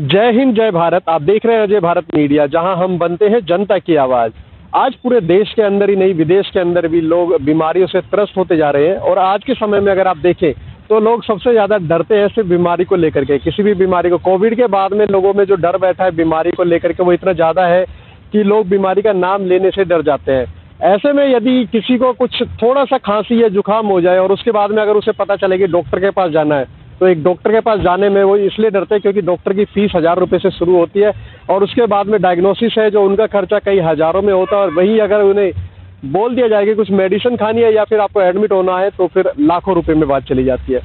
जय हिंद, जय भारत। आप देख रहे हैं अजय भारत मीडिया, जहां हम बनते हैं जनता की आवाज़। आज पूरे देश के अंदर ही नहीं, विदेश के अंदर भी लोग बीमारियों से त्रस्त होते जा रहे हैं। और आज के समय में अगर आप देखें तो लोग सबसे ज़्यादा डरते हैं सिर्फ बीमारी को लेकर के। किसी भी बीमारी को, कोविड के बाद में लोगों में जो डर बैठा है बीमारी को लेकर के, वो इतना ज़्यादा है कि लोग बीमारी का नाम लेने से डर जाते हैं। ऐसे में यदि किसी को कुछ थोड़ा सा खांसी या जुकाम हो जाए और उसके बाद में अगर उसे पता चले कि डॉक्टर के पास जाना है, तो एक डॉक्टर के पास जाने में वो इसलिए डरते हैं क्योंकि डॉक्टर की फीस 1000 रुपये से शुरू होती है और उसके बाद में डायग्नोसिस है जो उनका खर्चा कई हज़ारों में होता है। और वहीं अगर उन्हें बोल दिया जाए कि कुछ मेडिसिन खानी है या फिर आपको एडमिट होना है, तो फिर लाखों रुपए में बात चली जाती है।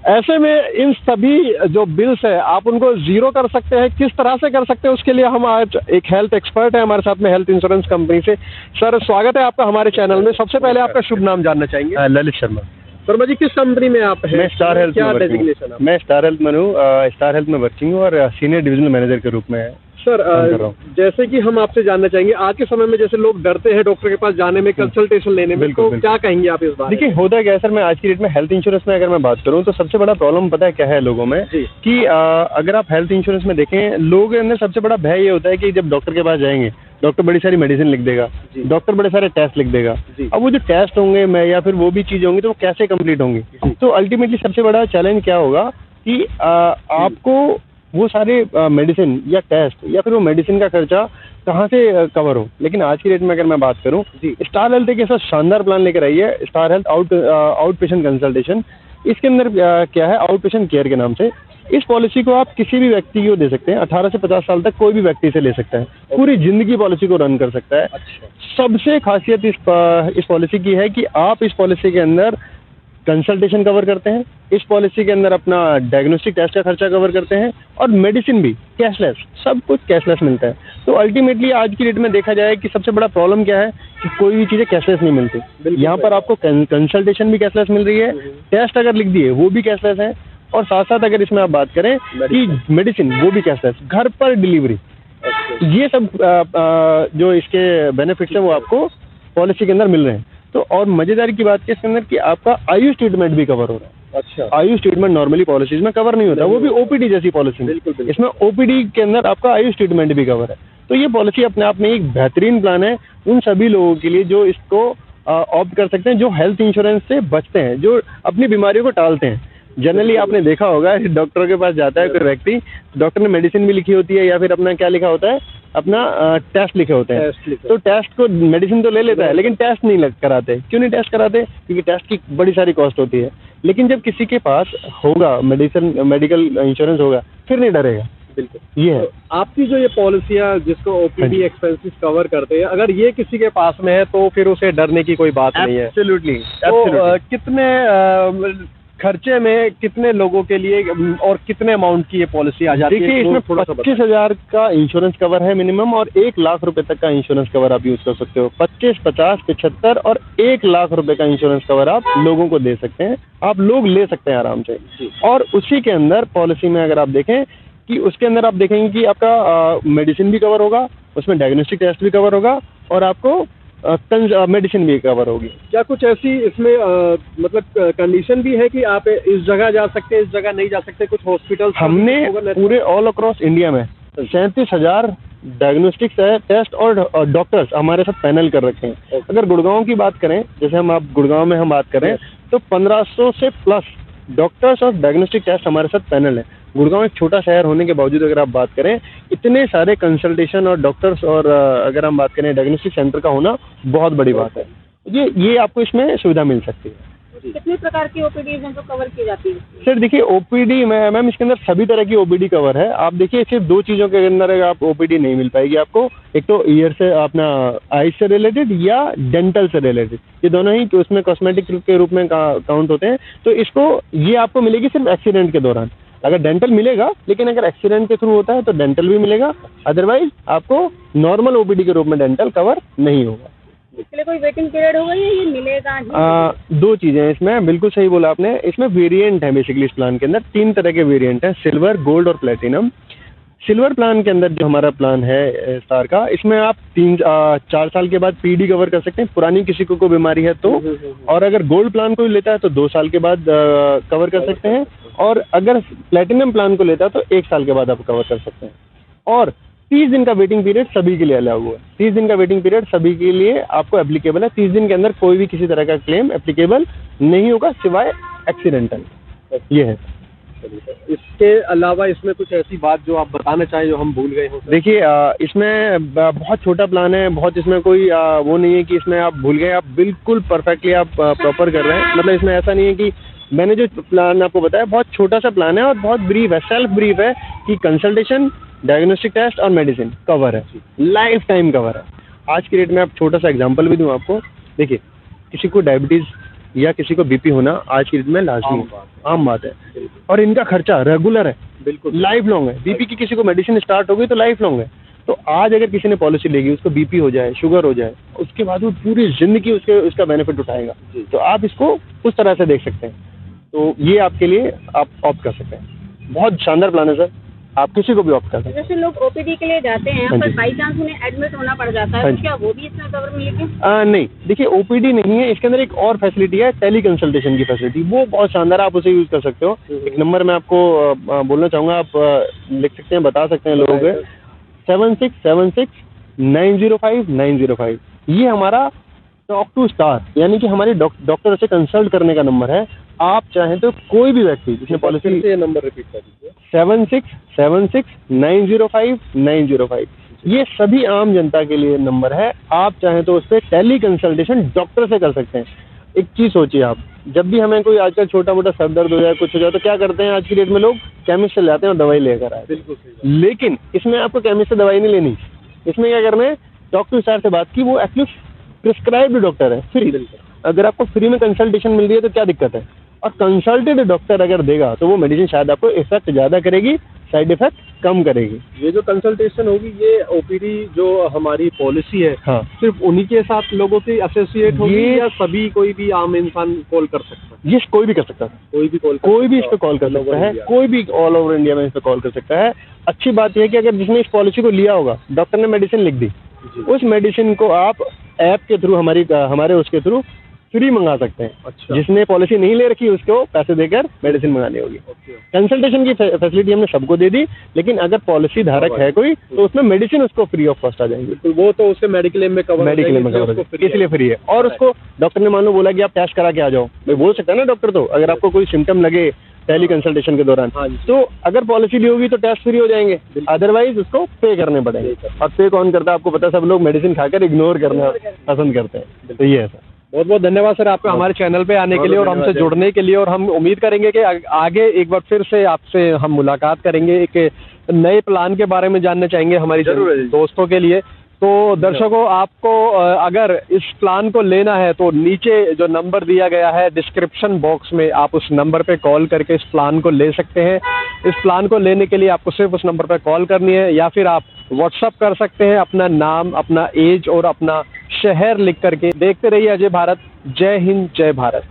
ऐसे में इन सभी जो बिल्स है आप उनको ज़ीरो कर सकते हैं। किस तरह से कर सकते हैं, उसके लिए हम आज एक हेल्थ एक्सपर्ट है हमारे साथ में, हेल्थ इंश्योरेंस कंपनी से। सर, स्वागत है आपका हमारे चैनल में। सबसे पहले आपका शुभ नाम जानना चाहेंगे। ललित शर्मा। शर्मा जी, किस कंपनी में आप हैं? मैं स्टार हेल्थ क्या में डेजिग्नेशन है? मैं स्टार हेल्थ में हूँ। स्टार हेल्थ में वर्किंग हूँ और सीनियर डिविजनल मैनेजर के रूप में सर, काम कर रहा हूँ। जैसे कि हम आपसे जानना चाहेंगे, आज के समय में जैसे लोग डरते हैं डॉक्टर के पास जाने में, कंसल्टेशन लेने में, बिल्कुल, तो बिल्कुल। क्या कहेंगे आप इस बारे में? देखिए, होता क्या है सर, मैं आज की डेट में हेल्थ इंश्योरेंस में अगर मैं बात करूँ तो सबसे बड़ा प्रॉब्लम पता है क्या है लोगों में जी। कि अगर आप हेल्थ इंश्योरेंस में देखें, लोगों के अंदर सबसे बड़ा भय ये होता है कि जब डॉक्टर के पास जाएंगे, डॉक्टर बड़ी सारी मेडिसिन लिख देगा, जी। डॉक्टर बड़े सारे टेस्ट लिख देगा। जी। अब वो जो टेस्ट होंगे मैं या फिर वो भी चीज़ होंगी तो वो कैसे कंप्लीट होंगी? जी। तो अल्टीमेटली सबसे बड़ा चैलेंज क्या होगा कि आपको वो सारे मेडिसिन या टेस्ट या फिर वो मेडिसिन का खर्चा कहाँ से कवर हो। लेकिन आज की डेट में अगर मैं बात करूँ, स्टार हेल्थ एक ऐसा शानदार प्लान लेकर आई है, star health out patient consultation. इसके अंदर क्या है, आउट पेशेंट केयर के नाम से इस पॉलिसी को आप किसी भी व्यक्ति को दे सकते हैं। 18 से 50 साल तक कोई भी व्यक्ति से ले सकता है, पूरी जिंदगी पॉलिसी को रन कर सकता है। अच्छा। सबसे खासियत इस पॉलिसी की है कि आप इस पॉलिसी के अंदर कंसल्टेशन कवर करते हैं, इस पॉलिसी के अंदर अपना डायग्नोस्टिक टेस्ट का खर्चा कवर करते हैं और मेडिसिन भी कैशलेस, सब कुछ कैशलेस मिलता है। तो अल्टीमेटली आज की डेट में देखा जाए कि सबसे बड़ा प्रॉब्लम क्या है कि कोई भी चीज़ें कैशलेस नहीं मिलती। यहाँ पर आपको कंसल्टेशन भी कैशलेस मिल रही है, टेस्ट अगर लिख दिए वो भी कैशलेस है, और साथ साथ अगर इसमें आप बात करें कि मेडिसिन वो भी कैशलेस, घर पर डिलीवरी। ये सब जो इसके बेनिफिट्स हैं वो आपको पॉलिसी के अंदर मिल रहे हैं। तो और मजेदारी की बात है इसके अंदर कि आपका आयुष ट्रीटमेंट भी कवर हो रहा है। अच्छा। आयुष ट्रीटमेंट नॉर्मली पॉलिसीज में कवर नहीं होता, वो भी ओपीडी जैसी पॉलिसी में। बिल्कुल। इसमें ओपीडी के अंदर आपका आयुष ट्रीटमेंट भी कवर है। तो ये पॉलिसी अपने आप में एक बेहतरीन प्लान है उन सभी लोगों के लिए जो इसको ऑप्ट कर सकते हैं, जो हेल्थ इंश्योरेंस से बचते हैं, जो अपनी बीमारियों को टालते हैं। जनरली आपने देखा होगा डॉक्टर के पास जाता है कोई व्यक्ति, डॉक्टर ने मेडिसिन भी लिखी होती है या फिर अपना क्या लिखा होता है, अपना टेस्ट लिखे होते हैं। तो टेस्ट को, मेडिसिन तो ले लेता है लेकिन टेस्ट नहीं कराते। क्यों नहीं टेस्ट कराते? क्योंकि टेस्ट की बड़ी सारी कॉस्ट होती है। लेकिन जब किसी के पास होगा मेडिकल इंश्योरेंस होगा, फिर नहीं डरेगा। बिल्कुल, ये है। तो आपकी जो ये पॉलिसियाँ जिसको ओपीडी एक्सपेंसेस कवर करते हैं, अगर ये किसी के पास में है तो फिर उसे डरने की कोई बात नहीं है। एब्सोल्युटली। तो कितने खर्चे में कितने लोगों के लिए और कितने अमाउंट की ये पॉलिसी आ जाती है? देखिए, इसमें 25,000 का इंश्योरेंस कवर है मिनिमम, और 1 लाख रुपए तक का इंश्योरेंस कवर आप यूज कर सकते हो। 25, 50, 75 और 1 लाख रुपए का इंश्योरेंस कवर आप लोगों को दे सकते हैं, आप लोग ले सकते हैं आराम से। और उसी के अंदर पॉलिसी में अगर आप देखें कि उसके अंदर आप देखेंगे कि आपका मेडिसिन भी कवर होगा, उसमें डायग्नोस्टिक टेस्ट भी कवर होगा और आपको मेडिसिन भी कवर होगी। क्या कुछ ऐसी इसमें मतलब कंडीशन भी है कि आप इस जगह जा सकते हैं, इस जगह नहीं जा सकते? कुछ हॉस्पिटल हमने पूरे ऑल अक्रॉस इंडिया में 37,000 डायग्नोस्टिक टेस्ट और डॉक्टर्स हमारे साथ पैनल कर रखे हैं। अगर गुड़गांव की बात करें, जैसे आप गुड़गांव में हम बात करें, तो 1500 से प्लस डॉक्टर्स और डायग्नोस्टिक टेस्ट हमारे साथ पैनल है। गुड़गांव एक छोटा शहर होने के बावजूद अगर आप बात करें, इतने सारे कंसल्टेशन और डॉक्टर्स और अगर हम बात करें डायग्नोस्टिक सेंटर का होना बहुत बड़ी बात है। ये आपको इसमें सुविधा मिल सकती है। कितने प्रकार की ओपीडीज हैं जो कवर की जाती है? सर देखिए, ओपीडी में मैम इसके अंदर सभी तरह की ओपीडी कवर है। आप देखिए, सिर्फ 2 चीज़ों के अंदर अगर आप ओपीडी नहीं मिल पाएगी आपको, एक तो ईयर से, अपना आईज से रिलेटेड या डेंटल से रिलेटेड, ये दोनों ही उसमें कॉस्मेटिक के रूप में काउंट होते हैं। तो ये आपको मिलेगी सिर्फ एक्सीडेंट के दौरान। अगर डेंटल मिलेगा, लेकिन अगर एक्सीडेंट के थ्रू होता है तो डेंटल भी मिलेगा, अदरवाइज आपको नॉर्मल ओपीडी के रूप में डेंटल कवर नहीं होगा। इसके लिए कोई वेटिंग पीरियड होगा या ये मिलेगा ही? 2 चीज़ें हैं इसमें, बिल्कुल सही बोला आपने। इसमें वेरिएंट है बेसिकली, इस प्लान के अंदर 3 तरह के वेरिएंट हैं, सिल्वर, गोल्ड और प्लेटिनम। सिल्वर प्लान के अंदर जो हमारा प्लान है स्टार का, इसमें आप 4 साल के बाद पीडी कवर कर सकते हैं, पुरानी किसी को कोई बीमारी है तो। और अगर गोल्ड प्लान कोई लेता है तो 2 साल के बाद कवर कर सकते हैं। और अगर प्लेटिनम प्लान को लेता है तो 1 साल के बाद आप कवर कर सकते हैं। और 30 दिन का वेटिंग पीरियड सभी के लिए अलाउ है। 30 दिन का वेटिंग पीरियड सभी के लिए आपको एप्लीकेबल है। 30 दिन के अंदर कोई भी किसी तरह का क्लेम एप्लीकेबल नहीं होगा सिवाय एक्सीडेंटल। ये है। इसके अलावा इसमें कुछ ऐसी बात जो आप बताना चाहें जो हम भूल गए हो? देखिए इसमें बहुत छोटा प्लान है, बहुत इसमें कोई वो नहीं है कि इसमें आप भूल गए, आप बिल्कुल परफेक्टली आप प्रॉपर कर रहे हैं। मतलब इसमें ऐसा नहीं है कि मैंने जो प्लान आपको बताया बहुत छोटा सा प्लान है और बहुत ब्रीफ है, सेल्फ ब्रीफ है कि कंसल्टेशन, डायग्नोस्टिक टेस्ट और मेडिसिन कवर है, लाइफ टाइम कवर है। आज की डेट में आप छोटा सा एग्जांपल भी दूं आपको, देखिए किसी को डायबिटीज़ या किसी को बीपी होना आज की डेट में लाजमी है, आम बात है, और इनका खर्चा रेगुलर है, बिल्कुल लाइफ लॉन्ग है। बीपी की किसी को मेडिसिन स्टार्ट हो गई तो लाइफ लॉन्ग है। तो आज अगर किसी ने पॉलिसी लेगी, उसको बीपी हो जाए, शुगर हो जाए, उसके बाद वो पूरी जिंदगी उसका बेनिफिट उठाएगा। तो आप इसको उस तरह से देख सकते हैं। तो ये आपके लिए आप ऑप्ट कर सकते हैं। बहुत शानदार प्लान है सर, आप किसी को भी ऑप्ट कर सकते हैं। जैसे लोग ओपीडी के लिए जाते हैं पर बाई चांस उन्हें एडमिट होना पड़ जाता है, तो क्या वो भी इसमें कवर मिलेगी? नहीं, देखिए ओपीडी नहीं है, इसके अंदर एक और फैसिलिटी है, टेली कंसल्टेशन की फैसिलिटी, वो बहुत शानदार, आप उसे यूज कर सकते हो। एक नंबर मैं आपको बोलना चाहूँगा, आप लिख सकते हैं, बता सकते हैं लोगों को, 7676905905। ये हमारा टॉक टू स्टार यानी कि हमारी डॉक्टर से कंसल्ट करने का नंबर है। आप चाहें तो कोई भी व्यक्ति जिसने पॉलिसी, ये नंबर रिपीट कर दीजिए, 7676905905। ये सभी आम जनता के लिए नंबर है। आप चाहें तो उस पर टेली कंसल्टेशन डॉक्टर से कर सकते हैं। एक चीज़ सोचिए आप, जब भी हमें कोई आजकल छोटा मोटा सर दर्द हो जाए, कुछ हो जाए, तो क्या करते हैं आज की डेट में लोग? केमिस्ट से जाते हैं और दवाई लेकर आए। बिल्कुल सही। लेकिन इसमें आपको केमिस्ट से दवाई नहीं लेनी, इसमें क्या करना है, डॉक्टर सर से बात की, वो एक्चुअली प्रिस्क्राइब्ड डॉक्टर है, फ्री। अगर आपको फ्री में कंसल्टेशन मिल रही है तो क्या दिक्कत है? और कंसल्टेड डॉक्टर अगर देगा तो वो मेडिसिन शायद आपको इफेक्ट ज़्यादा करेगी, साइड इफेक्ट कम करेगी। ये जो कंसल्टेशन होगी, ये ओपीडी जो हमारी पॉलिसी है, हाँ, सिर्फ उन्हीं के साथ लोगों से एसोसिएट होगी या सभी कोई भी आम इंसान कॉल कर सकता है? ये कोई भी कर सकता है, कोई भी इस पे कॉल कर सकता है, कोई भी ऑल ओवर इंडिया में इस पे कॉल कर सकता है। अच्छी बात यह है कि अगर जिसने इस पॉलिसी को लिया होगा, डॉक्टर ने मेडिसिन लिख दी, उस मेडिसिन को आप ऐप के थ्रू, हमारे उसके थ्रू फ्री मंगा सकते हैं। अच्छा। जिसने पॉलिसी नहीं ले रखी उसको पैसे देकर मेडिसिन मंगानी होगी। कंसल्टेशन की फैसिलिटी हमने सबको दे दी, लेकिन अगर पॉलिसी धारक है कोई तो उसमें मेडिसिन उसको फ्री ऑफ कॉस्ट आ जाएंगी। तो वो तो उसके मेडिक्लेम में कवर हो जाएगी, इसलिए फ्री है। और उसको डॉक्टर ने मान लो बोला कि आप टेस्ट करा के आ जाओ, भाई बोल सकता है ना डॉक्टर, तो अगर आपको कोई सिम्टम लगे टेली कंसल्टेशन के दौरान, तो अगर पॉलिसी ली होगी तो टेस्ट फ्री हो जाएंगे, अदरवाइज उसको पे करने पड़ेंगे। और पे कौन करता है आपको पता है, सब लोग मेडिसिन खाकर इग्नोर करना पसंद करते हैं। तो ये है सर। बहुत बहुत धन्यवाद सर आपका हमारे चैनल पे आने के लिए और हमसे जुड़ने के लिए, और हम उम्मीद करेंगे कि आगे एक बार फिर से आपसे हम मुलाकात करेंगे, एक नए प्लान के बारे में जानना चाहेंगे हमारी दोस्तों के लिए। तो दर्शकों, आपको अगर इस प्लान को लेना है तो नीचे जो नंबर दिया गया है डिस्क्रिप्शन बॉक्स में, आप उस नंबर पे कॉल करके इस प्लान को ले सकते हैं। इस प्लान को लेने के लिए आपको सिर्फ उस नंबर पे कॉल करनी है, या फिर आप व्हाट्सअप कर सकते हैं अपना नाम, अपना एज और अपना शहर लिख करके। देखते रहिए अजय भारत। जय हिंद, जय भारत।